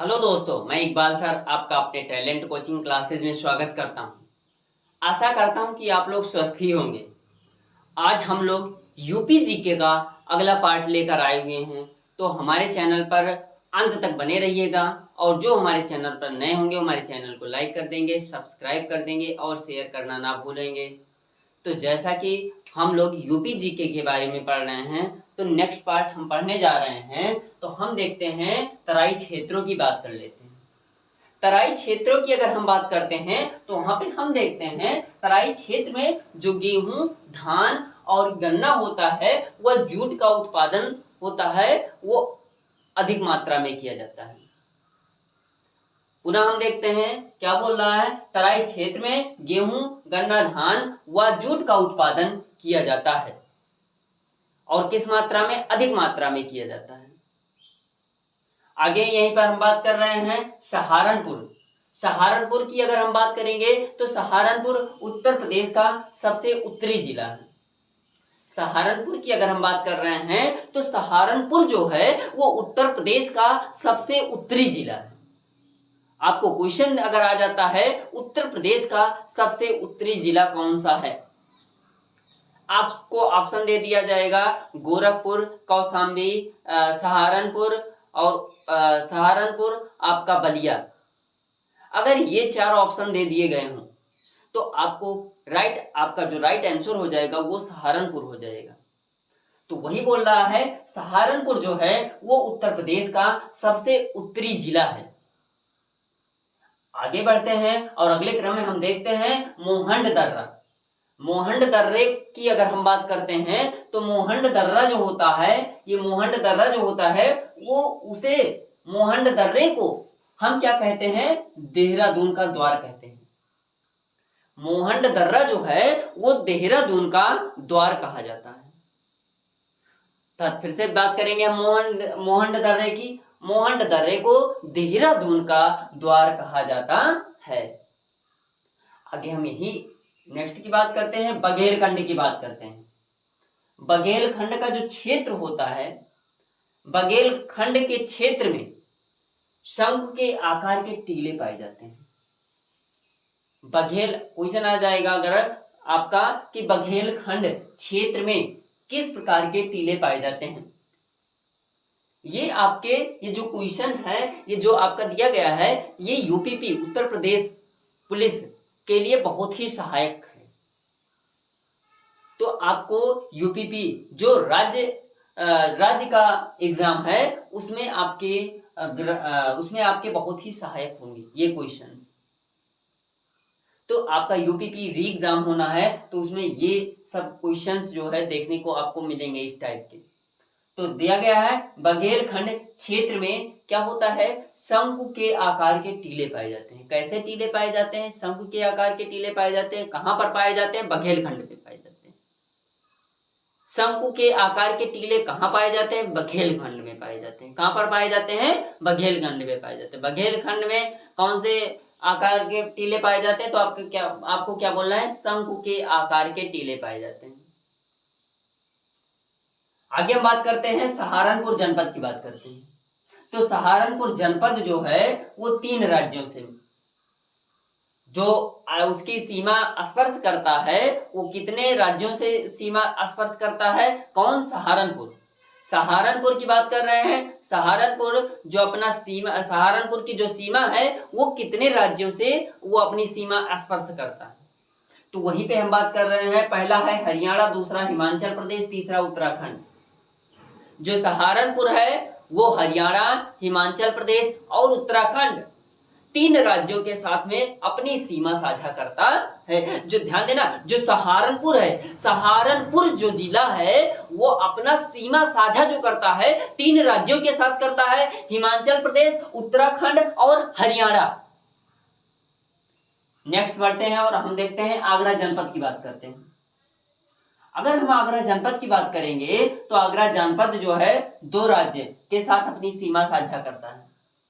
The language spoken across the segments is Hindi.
हेलो दोस्तों, मैं इकबाल सर आपका अपने टैलेंट कोचिंग क्लासेज में स्वागत करता हूं। आशा करता हूं कि आप लोग स्वस्थ ही होंगे। आज हम लोग यूपी जीके का अगला पार्ट लेकर आए हुए हैं, तो हमारे चैनल पर अंत तक बने रहिएगा। और जो हमारे चैनल पर नए होंगे हमारे चैनल को लाइक कर देंगे, सब्सक्राइब कर देंगे और शेयर करना ना भूलेंगे। तो जैसा कि हम लोग यूपी जीके के बारे में पढ़ रहे हैं, तो नेक्स्ट पार्ट हम पढ़ने जा रहे हैं। तो हम देखते हैं, तराई क्षेत्रों की बात कर लेते हैं। तराई क्षेत्रों की अगर हम बात करते हैं तो वहां पे हम देखते हैं तराई क्षेत्र में जो गेहूं, धान और गन्ना होता है, वह जूट का उत्पादन होता है, वो अधिक मात्रा में किया जाता है। पुनः हम देखते हैं क्या बोल रहा है, तराई क्षेत्र में गेहूं, गन्ना, धान व जूट का उत्पादन किया जाता है। और किस मात्रा में? अधिक मात्रा में किया जाता है। आगे यहीं पर हम बात कर रहे हैं सहारनपुर। सहारनपुर की अगर हम बात करेंगे तो सहारनपुर उत्तर प्रदेश का सबसे उत्तरी जिला है। सहारनपुर की अगर हम बात कर रहे हैं तो सहारनपुर जो है वो उत्तर प्रदेश का सबसे उत्तरी जिला है। आपको क्वेश्चन अगर आ जाता है उत्तर प्रदेश का सबसे उत्तरी जिला कौन सा है, आपको ऑप्शन दे दिया जाएगा गोरखपुर, कौशाम्बी, सहारनपुर और सहारनपुर आपका बलिया। अगर ये चार ऑप्शन दे दिए गए हों तो आपको आपका जो राइट आंसर हो जाएगा वो सहारनपुर हो जाएगा। तो वही बोल रहा है सहारनपुर जो है वो उत्तर प्रदेश का सबसे उत्तरी जिला है। आगे बढ़ते हैं और अगले क्रम में हम देखते हैं मोहंड दर्रा। मोहंड दर्रे की अगर हम बात करते हैं तो मोहंड दर्रा जो होता है, ये मोहंड दर्रा जो होता है वो उसे मोहंड दर्रे को हम क्या कहते हैं? देहरादून का द्वार कहते हैं। मोहंड दर्रा जो है वो देहरादून का द्वार कहा जाता है। तो फिर से बात करेंगे हम मोहंड दर्रे की। मोहंड दर्रे को देहरादून का द्वार कहा जाता है। आगे हम यही नेक्स्ट की बात करते हैं, बघेलखंड की बात करते हैं। बघेलखंड का जो क्षेत्र होता है, बघेलखंड के क्षेत्र में शंख के आकार के टीले पाए जाते हैं। बघेल क्वेश्चन आ जाएगा अगर आपका कि बघेलखंड क्षेत्र में किस प्रकार के टीले पाए जाते हैं। ये जो क्वेश्चन है, ये जो आपका दिया गया है, ये यूपीपी उत्तर प्रदेश पुलिस के लिए बहुत ही सहायक है। तो आपको यूपीपी जो राज्य का एग्जाम है उसमें आपके बहुत ही सहायक होंगे ये क्वेश्चन। तो आपका यूपीपी री एग्जाम होना है तो उसमें ये सब क्वेश्चंस जो है देखने को आपको मिलेंगे इस टाइप के। तो दिया गया है बघेलखंड क्षेत्र में क्या होता है, शंकु के आकार के टीले पाए जाते हैं। कैसे टीले पाए जाते हैं? शंकु के आकार के टीले पाए जाते हैं। कहां पर पाए जाते हैं? बघेलखंड पे पाए जाते हैं। शंकु के आकार के टीले कहां पाए जाते हैं? बघेलखंड में पाए जाते हैं। कहां पर पाए जाते हैं? बघेलखंड में पाए जाते हैं। बघेलखंड में कौन से आकार के टीले पाए जाते हैं? तो आपको क्या बोलना है? शंकु के आकार के टीले पाए जाते हैं। आगे हम बात करते हैं सहारनपुर जनपद की बात करते हैं। तो सहारनपुर जनपद जो है वो 3 राज्यों से जो उसकी सीमा स्पर्श करता है, वो कितने राज्यों से सीमा स्पर्श करता है? कौन? सहारनपुर। सहारनपुर की बात कर रहे हैं। सहारनपुर जो अपना सीमा, सहारनपुर की जो सीमा है वो कितने राज्यों से वो अपनी सीमा स्पर्श करता है? तो वहीं पे हम बात कर रहे हैं। पहला है हरियाणा, दूसरा हिमाचल प्रदेश, तीसरा उत्तराखंड। जो सहारनपुर है वो हरियाणा, हिमाचल प्रदेश और उत्तराखंड 3 राज्यों के साथ में अपनी सीमा साझा करता है। जो ध्यान देना, जो सहारनपुर है, सहारनपुर जो जिला है वो अपना सीमा साझा जो करता है 3 राज्यों के साथ करता है, हिमाचल प्रदेश, उत्तराखंड और हरियाणा। नेक्स्ट बढ़ते हैं और हम देखते हैं आगरा जनपद की बात करते हैं। अगर हम आगरा जनपद की बात करेंगे तो आगरा जनपद जो है 2 राज्य के साथ अपनी सीमा साझा करता है।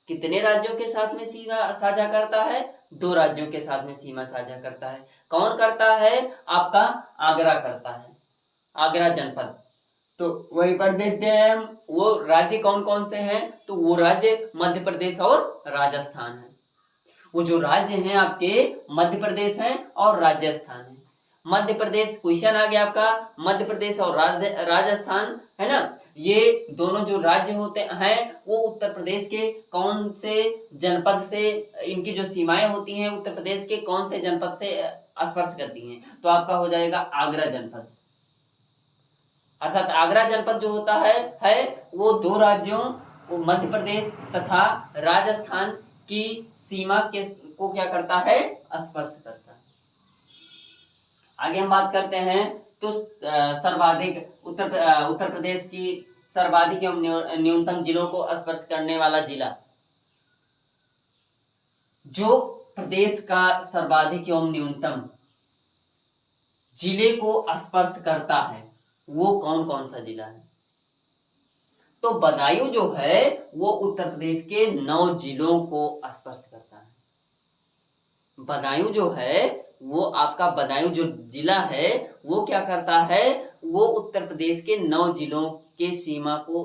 कितने राज्यों के साथ में सीमा साझा करता है? 2 राज्यों के साथ में सीमा साझा करता है। कौन करता है? आपका आगरा करता है, आगरा जनपद। तो वही पढ़ देते हैं हम। वो राज्य कौन कौन से हैं, तो वो राज्य मध्य प्रदेश और राजस्थान है। वो जो राज्य हैं आपके मध्य प्रदेश है और राजस्थान है। मध्य प्रदेश क्वेश्चन आ गया आपका, मध्य प्रदेश और राजस्थान है ना, ये दोनों जो राज्य होते हैं वो उत्तर प्रदेश के कौन से जनपद से, इनकी जो सीमाएं होती हैं उत्तर प्रदेश के कौन से जनपद से स्पर्श करती हैं, तो आपका हो जाएगा आगरा जनपद। अर्थात आगरा जनपद जो होता है वो दो राज्यों, वो मध्य प्रदेश तथा राजस्थान की सीमा के को क्या करता है, स्पर्श करता है। आगे हम बात करते हैं तो सर्वाधिक उत्तर प्रदेश की सर्वाधिक एवं न्यूनतम जिलों को स्पर्श करने वाला जिला, जो प्रदेश का सर्वाधिक एवं न्यूनतम जिले को स्पर्श करता है वो कौन कौन सा जिला है, तो बदायूं जो है वो उत्तर प्रदेश के 9 जिलों को स्पर्श करता है। बदायूं जो है वो आपका बदायूं जो जिला है वो क्या करता है, वो उत्तर प्रदेश के 9 जिलों के सीमा को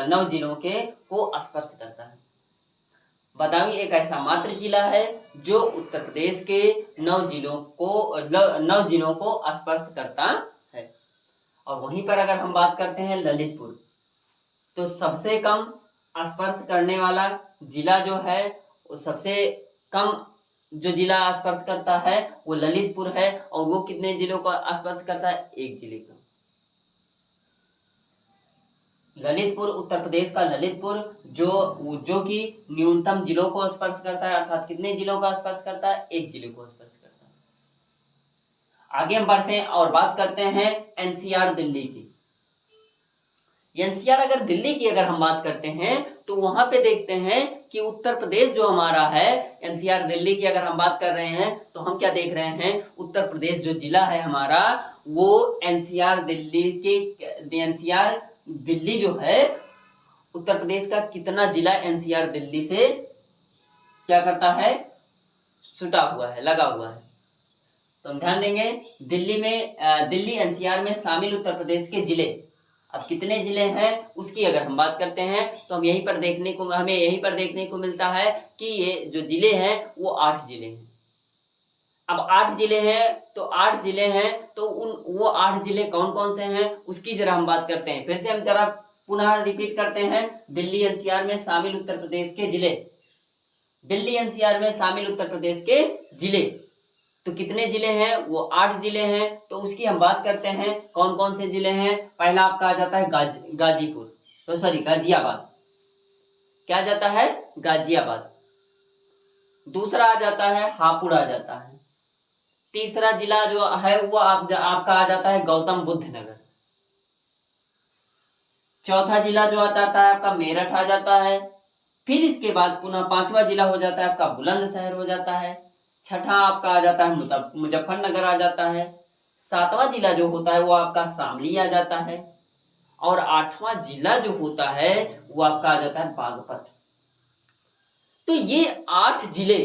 9 जिलों के को स्पर्श करता है। बदायूं एक ऐसा मात्र जिला है जो उत्तर प्रदेश के 9 जिलों को स्पर्श करता है। और वहीं पर अगर हम बात करते हैं ललितपुर, तो सबसे कम स्पर्श करने वाला जिला जो है, वो सबसे कम जो जिला स्पर्श करता है वो ललितपुर है। और वो कितने जिलों को स्पर्श करता है, एक जिले का। ललितपुर, उत्तर प्रदेश का ललितपुर जो कि न्यूनतम जिलों को स्पर्श करता है, अर्थात कितने जिलों का स्पर्श करता है, एक जिले को स्पर्श करता है। आगे हम बढ़ते हैं और बात करते हैं एनसीआर दिल्ली की। एनसीआर अगर दिल्ली की अगर हम बात करते हैं तो वहां पे देखते हैं कि उत्तर प्रदेश जो हमारा है, एनसीआर दिल्ली की अगर हम बात कर रहे हैं तो हम क्या देख रहे हैं, उत्तर प्रदेश जो जिला है हमारा वो एनसीआर दिल्ली जो है उत्तर प्रदेश का कितना जिला एनसीआर दिल्ली से क्या करता है, छुटा हुआ है, लगा हुआ है। तो हम ध्यान देंगे दिल्ली एनसीआर में शामिल उत्तर प्रदेश के जिले, अब कितने जिले हैं उसकी अगर हम बात करते हैं तो हमें यहीं पर देखने को मिलता है कि ये जो जिले हैं वो 8 जिले हैं। अब 8 जिले हैं तो वो 8 जिले कौन कौन से हैं उसकी जरा हम बात करते हैं। फिर से हम जरा पुनः रिपीट करते हैं, दिल्ली एनसीआर में शामिल उत्तर प्रदेश के जिले, दिल्ली एनसीआर में शामिल उत्तर प्रदेश के जिले, तो कितने जिले हैं, वो 8 जिले हैं। तो उसकी हम बात करते हैं कौन कौन से जिले हैं। पहला आपका आ जाता है गाजियाबाद, क्या आ जाता है, गाजियाबाद। दूसरा आ जाता है हापुड़ आ जाता है। तीसरा जिला जो है वो आपका आ जाता है गौतम बुद्ध नगर। चौथा जिला जो आता है आपका मेरठ आ जाता है। फिर इसके बाद पुनः 5वां जिला हो जाता है आपका बुलंदशहर हो जाता है। छठा आपका आ जाता है मुजफ्फरनगर आ जाता है। 7वां जिला जो होता है वो आपका शामली आ जाता है। और 8वां जिला जो होता है वो आपका आ जाता है बागपत। तो ये 8 जिले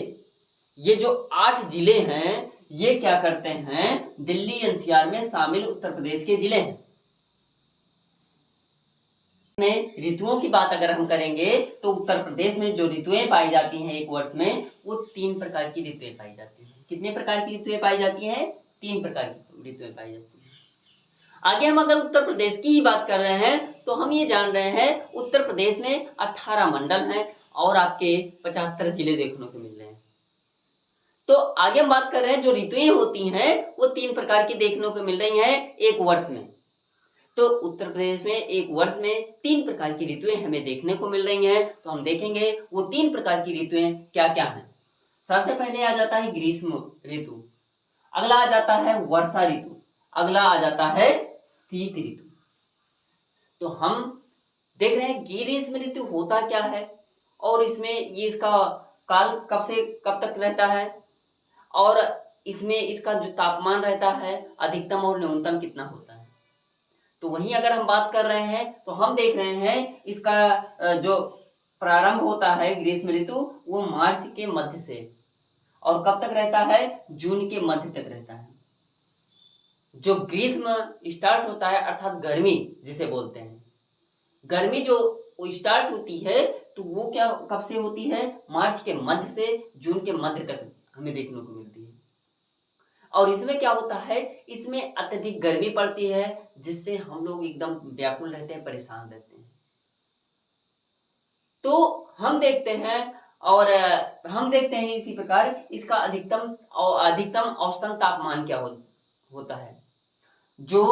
हैं, ये क्या करते हैं, दिल्ली एनसीआर में शामिल उत्तर प्रदेश के जिले हैं। में ऋतुओं की बात अगर हम करेंगे तो उत्तर प्रदेश में जो ऋतुएं पाई जाती हैं एक वर्ष में, वो 3 प्रकार की ऋतुएं पाई जाती हैं। कितने प्रकार की ऋतुएं पाई जाती हैं, 3 प्रकार की ऋतुएं पाई जाती हैं। आगे हम अगर उत्तर प्रदेश की ही बात कर रहे हैं तो हम ये जान रहे हैं उत्तर प्रदेश में 18 मंडल हैं और आपके 75 जिले देखने को मिल रहे हैं। तो आगे हम बात कर रहे हैं जो ऋतुएं होती हैं वो 3 प्रकार की देखने को मिल रही हैं एक वर्ष में। तो उत्तर प्रदेश में एक वर्ष में 3 प्रकार की ऋतुएं हमें देखने को मिल रही हैं। तो हम देखेंगे वो 3 प्रकार की ऋतुएं क्या क्या हैं। सबसे पहले आ जाता है ग्रीष्म ऋतु, अगला आ जाता है वर्षा ऋतु, अगला आ जाता है शीत ऋतु। तो हम देख रहे हैं ग्रीष्म ऋतु होता क्या है और इसमें ये इसका काल कब से कब तक रहता है और इसमें इसका जो तापमान रहता है अधिकतम और न्यूनतम कितना होता है। तो वहीं अगर हम बात कर रहे हैं तो हम देख रहे हैं इसका जो प्रारंभ होता है ग्रीष्म ऋतु वो मार्च के मध्य से और कब तक रहता है, जून के मध्य तक रहता है। जो ग्रीष्म स्टार्ट होता है अर्थात गर्मी जिसे बोलते हैं, गर्मी जो स्टार्ट होती है तो वो क्या कब से होती है, मार्च के मध्य से जून के मध्य तक हमें देखने को मिलती है। और इसमें क्या होता है, इसमें अत्यधिक गर्मी पड़ती है जिससे हम लोग एकदम व्याकुल रहते हैं, परेशान रहते हैं। तो हम देखते हैं हम देखते हैं इसी प्रकार इसका अधिकतम औसतन तापमान क्या होता है। जो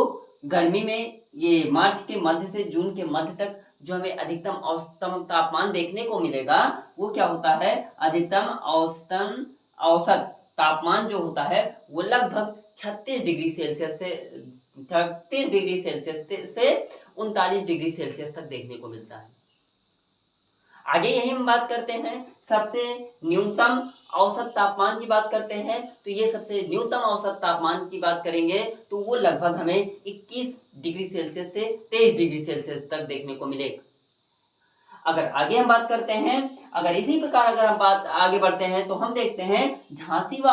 गर्मी में ये मार्च के मध्य से जून के मध्य तक जो हमें अधिकतम औसतम तापमान देखने को मिलेगा वो क्या होता है, अधिकतम औसत तापमान जो होता है वो लगभग 36 डिग्री सेल्सियस से 36 डिग्री सेल्सियस से 39 डिग्री सेल्सियस तक देखने को मिलता है। आगे यही हम बात करते हैं सबसे न्यूनतम औसत तापमान की बात करते हैं। तो ये सबसे न्यूनतम औसत तापमान की बात करेंगे तो वो लगभग हमें 21 डिग्री सेल्सियस से 23 डिग्री सेल्सियस तक देखने को मिलेगा। अगर आगे हम बात करते हैं, अगर इसी प्रकार अगर हम बात आगे बढ़ते हैं तो हम देखते हैं झांसी व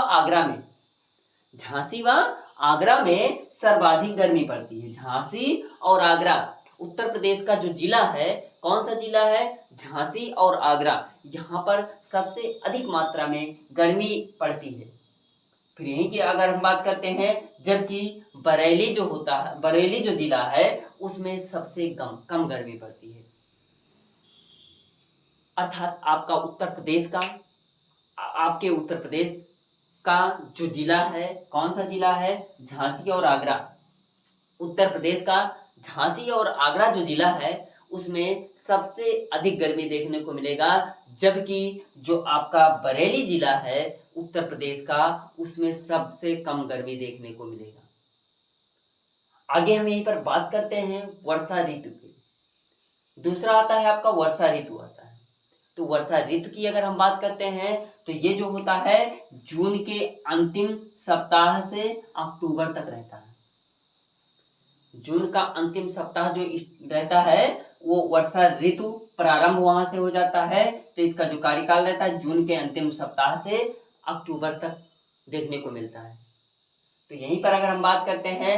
आगरा में सर्वाधिक गर्मी पड़ती है। झांसी और आगरा उत्तर प्रदेश का जो जिला है, कौन सा जिला है, झांसी और आगरा, यहाँ पर सबसे अधिक मात्रा में गर्मी पड़ती है। फिर यहीं की अगर हम बात करते हैं, जबकि बरेली जो जिला है उसमें सबसे कम गर्मी पड़ती है। अर्थात आपके उत्तर प्रदेश का जो जिला है, कौन सा जिला है, झांसी और आगरा। उत्तर प्रदेश का झांसी और आगरा जो जिला है उसमें सबसे अधिक गर्मी देखने को मिलेगा, जबकि जो आपका बरेली जिला है उत्तर प्रदेश का उसमें सबसे कम गर्मी देखने को मिलेगा। आगे हम यहीं पर बात करते हैं वर्षा ऋतु की। दूसरा आता है आपका वर्षा ऋतु आता है। तो वर्षा ऋतु की अगर हम बात करते हैं तो ये जो होता है जून के अंतिम सप्ताह से अक्टूबर तक रहता है। जून का अंतिम सप्ताह जो रहता है वो वर्षा ऋतु प्रारंभ वहां से हो जाता है। तो इसका जो कार्यकाल रहता है जून के अंतिम सप्ताह से अक्टूबर तक देखने को मिलता है। तो यहीं पर अगर हम बात करते हैं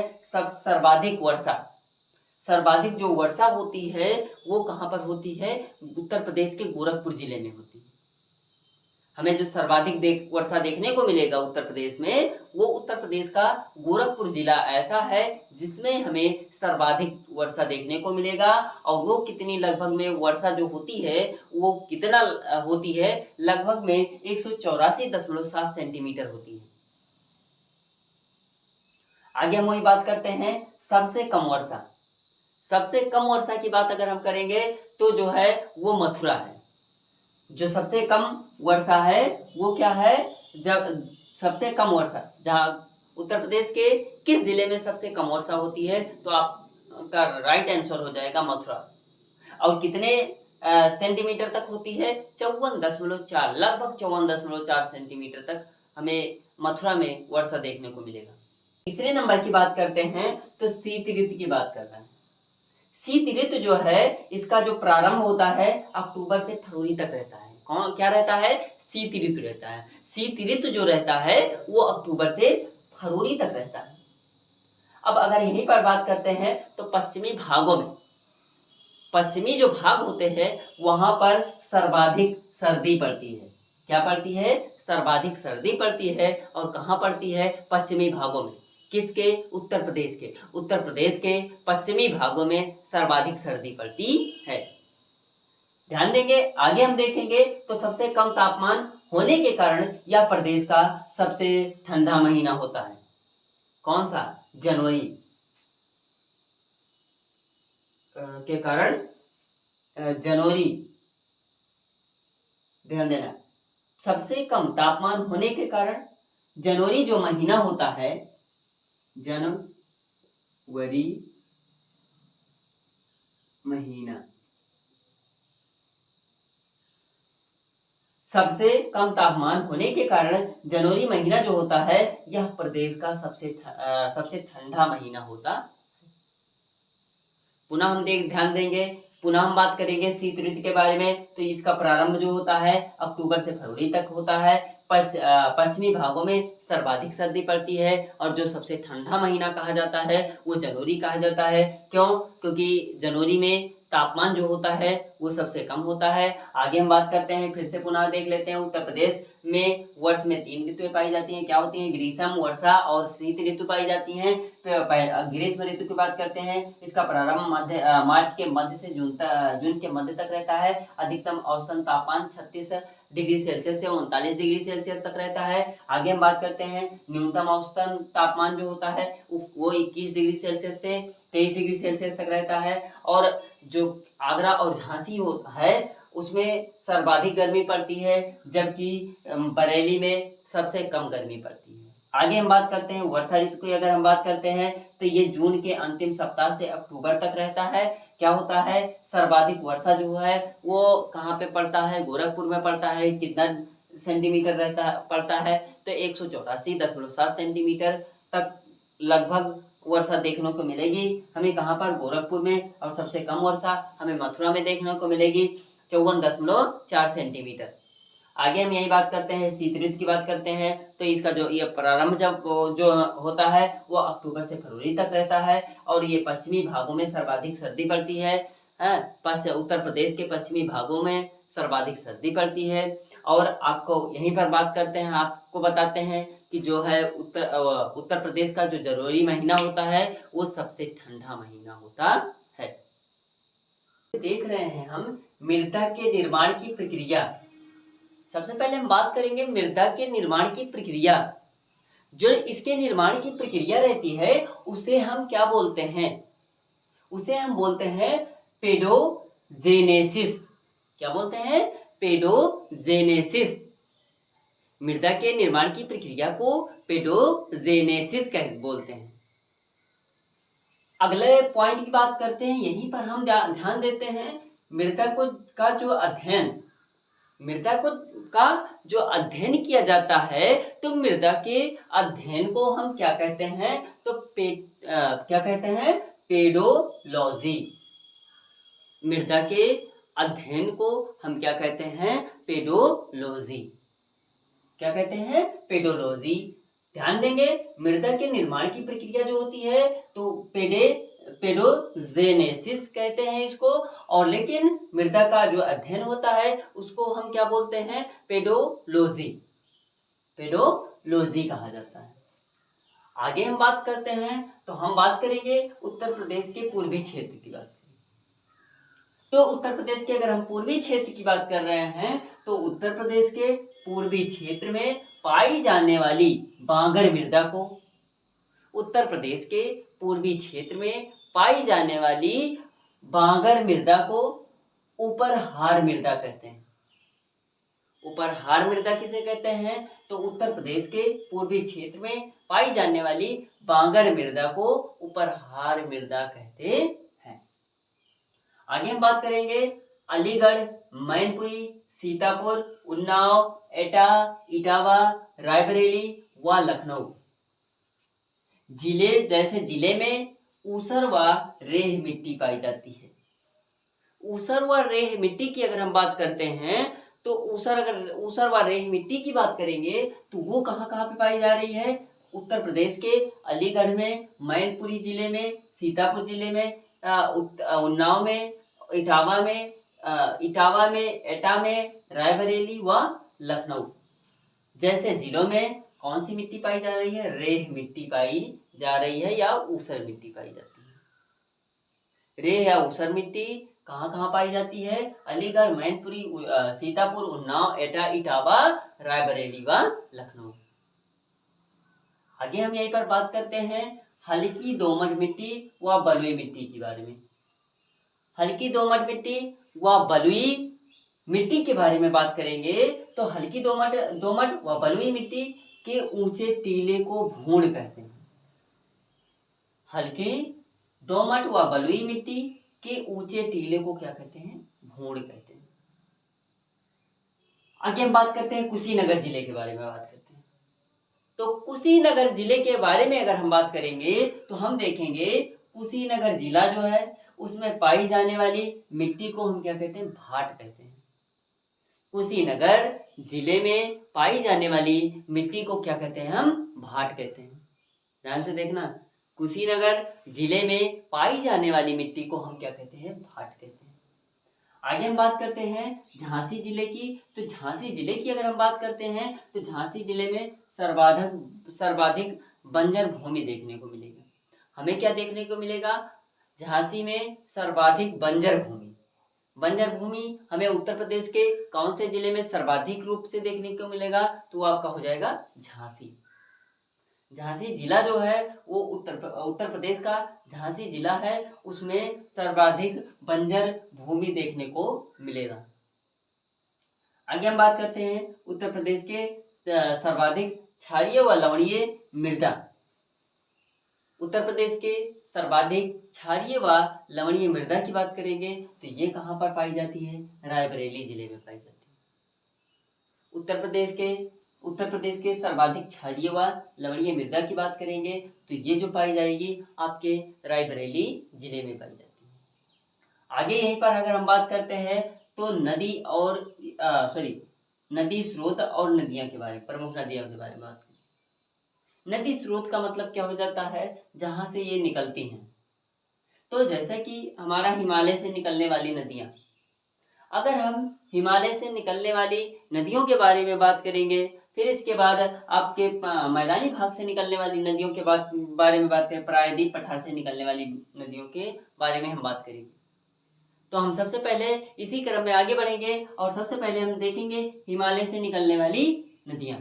सर्वाधिक जो वर्षा होती है वो कहाँ पर होती है, उत्तर प्रदेश के गोरखपुर जिले में होती है। हमें जो सर्वाधिक वर्षा देखने को मिलेगा उत्तर प्रदेश में, वो उत्तर प्रदेश का गोरखपुर जिला ऐसा है जिसमें हमें सर्वाधिक वर्षा देखने को मिलेगा। और वो कितनी लगभग में वर्षा जो होती है वो कितना होती है, लगभग में 184.7 सेंटीमीटर होती है। आगे हम वही बात करते हैं सबसे कम वर्षा की बात अगर हम करेंगे तो जो है वो मथुरा है। जो सबसे कम वर्षा है वो क्या है, जब सबसे कम वर्षा जहाँ उत्तर प्रदेश के किस जिले में सबसे कम वर्षा होती है, तो आपका राइट आंसर हो जाएगा मथुरा। और कितने सेंटीमीटर तक होती है, 54.4, लगभग 54.4 सेंटीमीटर तक हमें मथुरा में वर्षा देखने को मिलेगा। तीसरे नंबर की बात करते हैं तो शीत ऋतु की बात करते हैं। शीत ऋतु जो है इसका जो प्रारंभ होता है अक्टूबर से फरवरी तक रहता है। क्या रहता है, शीत ऋतु रहता है। शीत ऋतु जो रहता है वो अक्टूबर से फरवरी तक रहता है। अब अगर यहीं पर बात करते हैं तो पश्चिमी जो भाग होते हैं वहां पर सर्वाधिक सर्दी पड़ती है। क्या पड़ती है, सर्वाधिक सर्दी पड़ती है। और कहाँ पड़ती है, पश्चिमी भागों में। किसके, उत्तर प्रदेश के पश्चिमी भागों में सर्वाधिक सर्दी पड़ती है। ध्यान देंगे, आगे हम देखेंगे तो सबसे कम तापमान होने के कारण यह प्रदेश का सबसे ठंडा महीना होता है। कौन सा, जनवरी के कारण जनवरी, ध्यान देना, सबसे कम तापमान होने के कारण जनवरी जो महीना होता है, जनवरी महीना सबसे कम तापमान होने के कारण जनवरी महीना जो होता है यह प्रदेश का सबसे ठंडा महीना होता। पुनः हम ध्यान देंगे पुनः हम बात करेंगे शीत ऋतु के बारे में, तो इसका प्रारंभ जो होता है अक्टूबर से फरवरी तक होता है। पश्चिमी भागों में सर्वाधिक सर्दी पड़ती है और जो सबसे ठंडा महीना कहा जाता है वो जनवरी कहा जाता है। क्यों? क्योंकि जनवरी में तापमान जो होता है वो सबसे कम होता है। आगे हम बात करते हैं, फिर से पुनः देख लेते हैं। उत्तर प्रदेश में वर्ष में 3 ऋतुएं पाई जाती हैं। क्या होती हैं? ग्रीष्म, वर्षा और शीत ऋतु पाई जाती हैं। ग्रीष्म ऋतु की बात करते हैं, इसका प्रारंभ मार्च के मध्य से जून के मध्य तक रहता है। अधिकतम औसतन तापमान 36 डिग्री सेल्सियस से 39 डिग्री सेल्सियस तक रहता है। आगे हम बात करते हैं, न्यूनतम औसतन तापमान जो होता है वो 21 डिग्री सेल्सियस से 23 डिग्री सेल्सियस तक रहता है। और जो आगरा और झांसी होता है उसमें सर्वाधिक गर्मी पड़ती है, जबकि बरेली में सबसे कम गर्मी पड़ती है। आगे हम बात करते हैं वर्षा ऋतु की। अगर हम बात करते हैं तो ये जून के अंतिम सप्ताह से अक्टूबर तक रहता है। क्या होता है? सर्वाधिक वर्षा जो है वो कहाँ पे पड़ता है? गोरखपुर में पड़ता है। कितना सेंटीमीटर पड़ता है? तो 184.7 सेंटीमीटर तक लगभग वर्षा देखने को मिलेगी हमें। कहाँ पर? गोरखपुर में। और सबसे कम वर्षा हमें मथुरा में देखने को मिलेगी, 54.4 सेंटीमीटर। आगे हम यही बात करते हैं, शीत ऋतु की बात करते हैं, तो इसका जो ये प्रारंभ जो होता है वो अक्टूबर से फरवरी तक रहता है। और ये पश्चिमी भागों में सर्वाधिक सर्दी पड़ती है। उत्तर प्रदेश के पश्चिमी भागों में सर्वाधिक सर्दी पड़ती है। और आपको यहीं पर बात करते हैं, आपको बताते हैं कि जो है उत्तर प्रदेश का जो जनवरी महीना होता है वो सबसे ठंडा महीना होता है। देख रहे हैं हम मृदा के निर्माण की प्रक्रिया। सबसे पहले हम बात करेंगे मृदा के निर्माण की प्रक्रिया। जो इसके निर्माण की प्रक्रिया रहती है उसे हम क्या बोलते हैं? उसे हम बोलते हैं पेडोजेनेसिस। क्या बोलते हैं? पेडोजेनेसिस। मृदा के निर्माण की प्रक्रिया को पेडोजेनेसिस बोलते हैं। अगले पॉइंट की बात करते हैं, यहीं पर हम ध्यान देते हैं मृदा का जो अध्ययन किया जाता है, तो मृदा के अध्ययन को हम क्या कहते हैं? तो क्या कहते हैं? पेडोलॉजी। मृदा के अध्ययन को हम क्या कहते हैं? पेडोलॉजी। क्या कहते हैं? पेडोलॉजी। ध्यान देंगे, मृदा के निर्माण की प्रक्रिया जो होती है तो पेडोजेनेसिस कहते हैं इसको। और लेकिन मृदा का जो अध्ययन होता है उसको हम क्या बोलते हैं? पेडोलॉजी। पेडोलॉजी कहा जाता है। आगे हम बात करते हैं, तो हम बात करेंगे उत्तर प्रदेश के पूर्वी क्षेत्र की बात। तो उत्तर प्रदेश के अगर हम पूर्वी क्षेत्र की बात कर रहे हैं, तो उत्तर प्रदेश के पूर्वी क्षेत्र में पाई जाने वाली बांगर मृदा को, उत्तर प्रदेश के पूर्वी क्षेत्र में पाई जाने वाली बांगर मृदा को उपरहार मृदा कहते हैं। उपरहार मृदा किसे कहते हैं? तो उत्तर प्रदेश के पूर्वी क्षेत्र में पाई जाने वाली बांगर मृदा को उपरहार मृदा कहते हैं। आगे हम बात करेंगे अलीगढ़, मैनपुरी, सीतापुर, उन्नाव, एटा, इटावा, रायबरेली व लखनऊ जिले में ऊसर व रेह मिट्टी पाई जाती है। ऊसर व रेह मिट्टी की अगर हम बात करते हैं, तो ऊसर व रेह मिट्टी की बात करेंगे तो वो कहाँ पे पाई जा रही है? उत्तर प्रदेश के अलीगढ़ में, मैनपुरी जिले में, सीतापुर जिले में, उन्नाव में, इटावा में, एटा में, रायबरेली व लखनऊ जैसे जिलों में कौन सी मिट्टी पाई जा रही है? रेह मिट्टी पाई जा रही है या ऊसर मिट्टी पाई जाती है। रेह या ऊसर मिट्टी कहाँ पाई जाती है? अलीगढ़, मैनपुरी, सीतापुर, उन्नाव, एटा, इटावा, रायबरेली व लखनऊ। आगे हम यहीं पर बात करते हैं हल्की दोमट मिट्टी व बलुई मिट्टी के बारे में। हल्की दोमट मिट्टी व बलुई मिट्टी के बारे में बात करेंगे, तो हल्की दोमट व बलुई मिट्टी के ऊंचे टीले को भूण कहते हैं। हल्की दोमट व बलुई मिट्टी के ऊंचे टीले को क्या कहते हैं? भूण कहते हैं। आगे हम बात करते हैं कुशीनगर जिले के बारे में बात करते हैं। तो कुशीनगर जिले के बारे में अगर हम बात करेंगे तो हम देखेंगे कुशीनगर जिला जो है उसमें पाई जाने वाली मिट्टी को हम क्या कहते हैं? भाट कहते हैं। कुशीनगर जिले में पाई जाने वाली मिट्टी को क्या कहते हैं? हम भाट कहते हैं। ध्यान से देखना, कुशीनगर जिले में पाई जाने वाली मिट्टी को हम क्या कहते हैं? भाट कहते हैं। आगे हम बात करते हैं झांसी जिले की। तो झांसी जिले की अगर हम बात करते हैं तो झांसी जिले में सर्वाधिक बंजर भूमि देखने को मिलेगी। हमें क्या देखने को मिलेगा? झांसी में सर्वाधिक बंजर भूमि। बंजर भूमि हमें उत्तर प्रदेश के कौन से जिले में सर्वाधिक रूप से देखने को मिलेगा? तो आपका हो जाएगा झांसी। झांसी जिला जो है वो उत्तर प्रदेश का झांसी जिला है, उसमें सर्वाधिक बंजर भूमि देखने को मिलेगा। आगे हम बात करते हैं उत्तर प्रदेश के सर्वाधिक क्षारीय व लवणीय मृदा। उत्तर प्रदेश के सर्वाधिक क्षारीय व लवणीय मृदा की बात करेंगे तो ये कहाँ पर पाई जाती है? रायबरेली जिले में पाई जाती है। उत्तर प्रदेश के सर्वाधिक क्षारीय व लवणीय मृदा की बात करेंगे तो ये जो पाई जाएगी आपके रायबरेली जिले में पाई जाती है। आगे यहीं पर अगर हम बात करते हैं तो नदी स्रोत और नदियां के बारे में, प्रमुख नदियों के बारे में बात करें। नदी स्रोत का मतलब क्या हो जाता है? जहां से ये निकलती हैं। तो जैसे कि हमारा हिमालय से निकलने वाली नदियां, अगर हम हिमालय से निकलने वाली नदियों के बारे में बात करेंगे, फिर इसके बाद आपके मैदानी भाग से निकलने वाली नदियों के बारे में बात करें, प्रायद्वीप पठार से निकलने वाली नदियों के बारे में हम बात करेंगे। तो हम सबसे पहले इसी क्रम में आगे बढ़ेंगे और सबसे पहले हम देखेंगे हिमालय से निकलने वाली नदियाँ।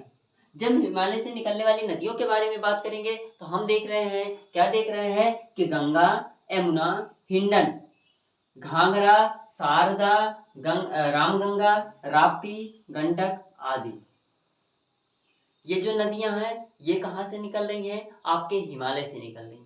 जब हिमालय से निकलने वाली नदियों के बारे में बात करेंगे तो हम देख रहे हैं कि गंगा, यमुना, हिंडन, घाघरा, शारदा, रामगंगा, राप्ती, गंडक आदि। ये जो नदियां हैं ये कहाँ से निकल रही हैं? आपके हिमालय से निकल रही हैं।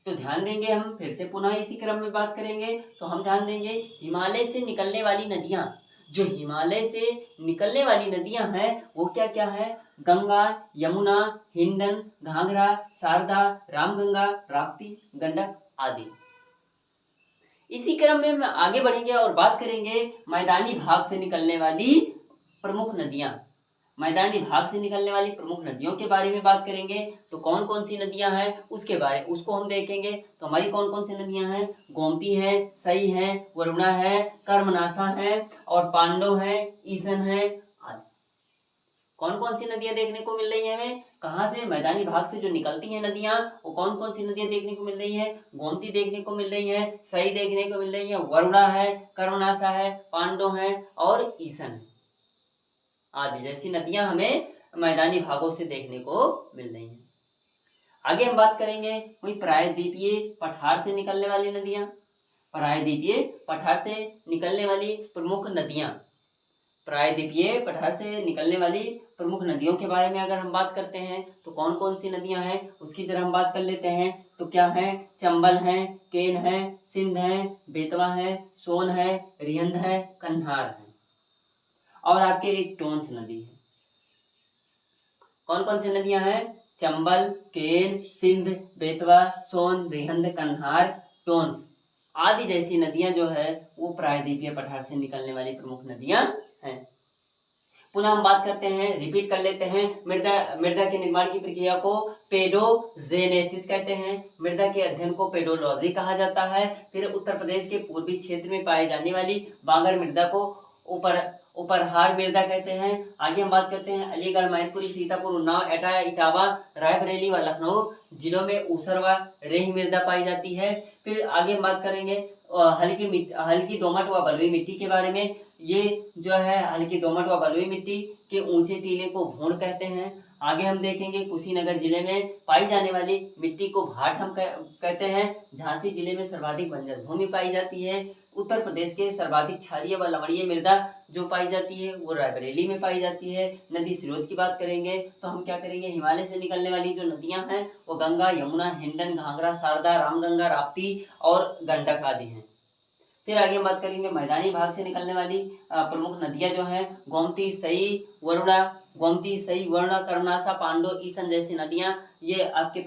तो ध्यान देंगे, हम फिर से पुनः इसी क्रम में बात करेंगे तो हम ध्यान देंगे हिमालय से निकलने वाली नदियां, जो हिमालय से निकलने वाली नदियां हैं वो क्या क्या है? गंगा, यमुना, हिंडन, घाघरा, शारदा, रामगंगा, राप्ती, गंडक आदि। इसी क्रम में हम आगे बढ़ेंगे और बात करेंगे मैदानी भाग से निकलने वाली प्रमुख नदियां। मैदानी भाग से निकलने वाली प्रमुख नदियों के बारे में बात करेंगे तो कौन कौन सी नदियां हैं उसको हम देखेंगे। तो हमारी कौन कौन सी नदियां हैं? गोमती है, सई है, वरुणा है, कर्मनाशा है और पांडव है, ईसन है आदि। कौन कौन सी नदियां देखने को मिल रही है हमें? कहाँ से? मैदानी भाग से जो निकलती हैं नदियां, वो कौन कौन सी नदियां देखने को मिल रही है? गोमती देखने को मिल रही है, सई देखने को मिल रही है, वरुणा है, कर्मनाशा है, पांडव है और ईसन है आदि जैसी नदियां हमें मैदानी भागों से देखने को मिल रही हैं। आगे हम बात करेंगे वही प्रायद्वीपीय पठार से निकलने वाली नदियां। प्रायद्वीपीय पठार से निकलने वाली प्रमुख नदियां, प्रायद्वीपीय पठार से निकलने वाली प्रमुख नदियों के बारे में अगर हम बात करते हैं तो कौन कौन सी नदियां हैं उसकी जरा हम बात कर लेते हैं। तो क्या है? चंबल है, केन है, सिंध है, बेतवा है, सोन है, रिहंद है, कन्हार है और आपके एक टोंस नदी है। कौन कौन सी नदियां हैं? चंबल, केन, सिंध, बेतवा, सोन, रिहंद, कन्हार, टोंस आदि जैसी नदियां जो है वो प्रायद्वीपीय पठार से निकलने वाली प्रमुख नदियां हैं। पुनः हम बात करते हैं, रिपीट कर लेते हैं। मृदा के निर्माण की प्रक्रिया को पेडोजेनेसिस कहते हैं। मृदा के अध्ययन को पेडोलॉजी कहा जाता है। फिर उत्तर प्रदेश के पूर्वी क्षेत्र में पाई जाने वाली बांगर मृदा को उपरहार मृदा कहते हैं। आगे हम बात करते हैं अलीगढ़, मैनपुरी, सीतापुर, उन्नाव, एटा, इटावा, रायबरेली व लखनऊ जिलों में ऊसर व रेही मृदा पाई जाती है। फिर आगे हम बात करेंगे हल्की दोमट व बलुई मिट्टी के बारे में। ये जो है हल्की दोमट व बलुई मिट्टी के ऊंचे टीले को भूण कहते हैं। आगे हम देखेंगे कुशीनगर जिले में पाई जाने वाली मिट्टी को भाट हम कहते हैं। झांसी जिले में सर्वाधिक बंजर भूमि पाई जाती है। उत्तर प्रदेश के सर्वाधिक क्षारीय व लवणीय मृदा जो पाई जाती है वो रायबरेली में पाई जाती है। नदी स्रोत की बात करेंगे तो हम क्या करेंगे, हिमालय से निकलने वाली जो नदियां हैं वो गंगा, यमुना, हिंडन, घाघरा, शारदा, रामगंगा, राप्ती और गंडक आदि हैं। फिर आगे हम बात करेंगे मैदानी भाग से निकलने वाली प्रमुख नदियां जो हैं गोमती, सई, वरुणा, गोमती, सई, वरुणा, कर्मनाशा, पांडो, ईसन जैसी नदियां ये आपके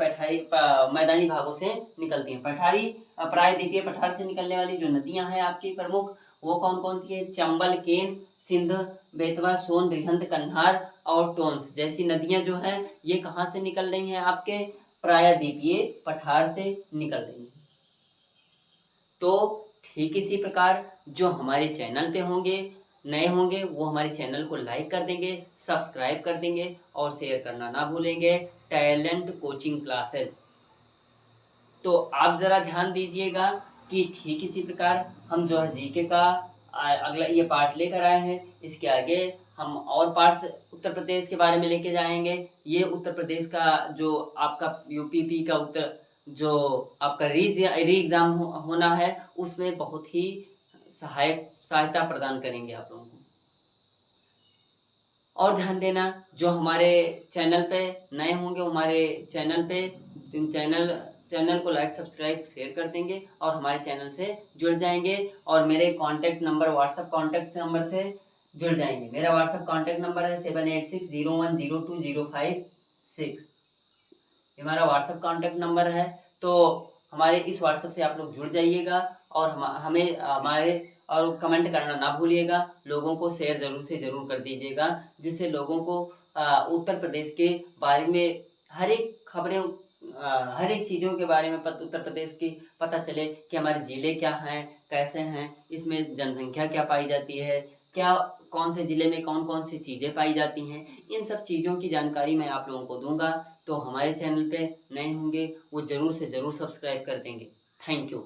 मैदानी भागों से निकलती हैं। पठारी प्रायद्वीपीय पठार से निकलने वाली जो नदियां हैं आपकी प्रमुख वो कौन कौन सी है? चंबल, केन, सिंध, बेतवा, सोन, बृहंत, कन्हार और टोंस जैसी नदियां जो हैं ये कहाँ से निकल रही हैं? आपके प्रायद्वीपीय पठार से निकल रही हैं। तो ठीक इसी प्रकार जो हमारे चैनल पे होंगे, नए होंगे, वो हमारे चैनल को लाइक कर देंगे, सब्सक्राइब कर देंगे और शेयर करना ना भूलेंगे। Talent coaching classes. तो आप ज़रा ध्यान दीजिएगा कि ठीक इसी प्रकार हम जो है जीके का अगला ये पार्ट लेकर आए हैं। इसके आगे हम और पार्ट्स उत्तर प्रदेश के बारे में लेके जाएंगे। ये उत्तर प्रदेश का जो आपका यूपीपी का उत्तर जो आपका री एग्ज़ाम होना है उसमें बहुत ही सहायता प्रदान करेंगे आप लोगों को। और ध्यान देना जो हमारे चैनल पे नए होंगे हमारे चैनल पे चैनल को लाइक, सब्सक्राइब, शेयर कर देंगे और हमारे चैनल से जुड़ जाएंगे और मेरे contact number WhatsApp contact number से जुड़ जाएंगे। मेरा व्हाट्सएप कॉन्टैक्ट नंबर है 7860102056। ये हमारा व्हाट्सएप कॉन्टैक्ट नंबर है। तो हमारे इस व्हाट्सएप से आप लोग जुड़ जाइएगा और हमें हमारे और कमेंट करना ना भूलिएगा। लोगों को शेयर ज़रूर से ज़रूर कर दीजिएगा जिससे लोगों को उत्तर प्रदेश के बारे में हर एक खबरें हर एक चीज़ों के बारे में उत्तर प्रदेश की पता चले कि हमारे ज़िले क्या हैं, कैसे हैं, इसमें जनसंख्या क्या पाई जाती है, क्या कौन से ज़िले में कौन कौन सी चीज़ें पाई जाती हैं, इन सब चीज़ों की जानकारी मैं आप लोगों को दूंगा। तो हमारे चैनल पे नए होंगे वो ज़रूर से ज़रूर सब्सक्राइब कर देंगे। Thank you.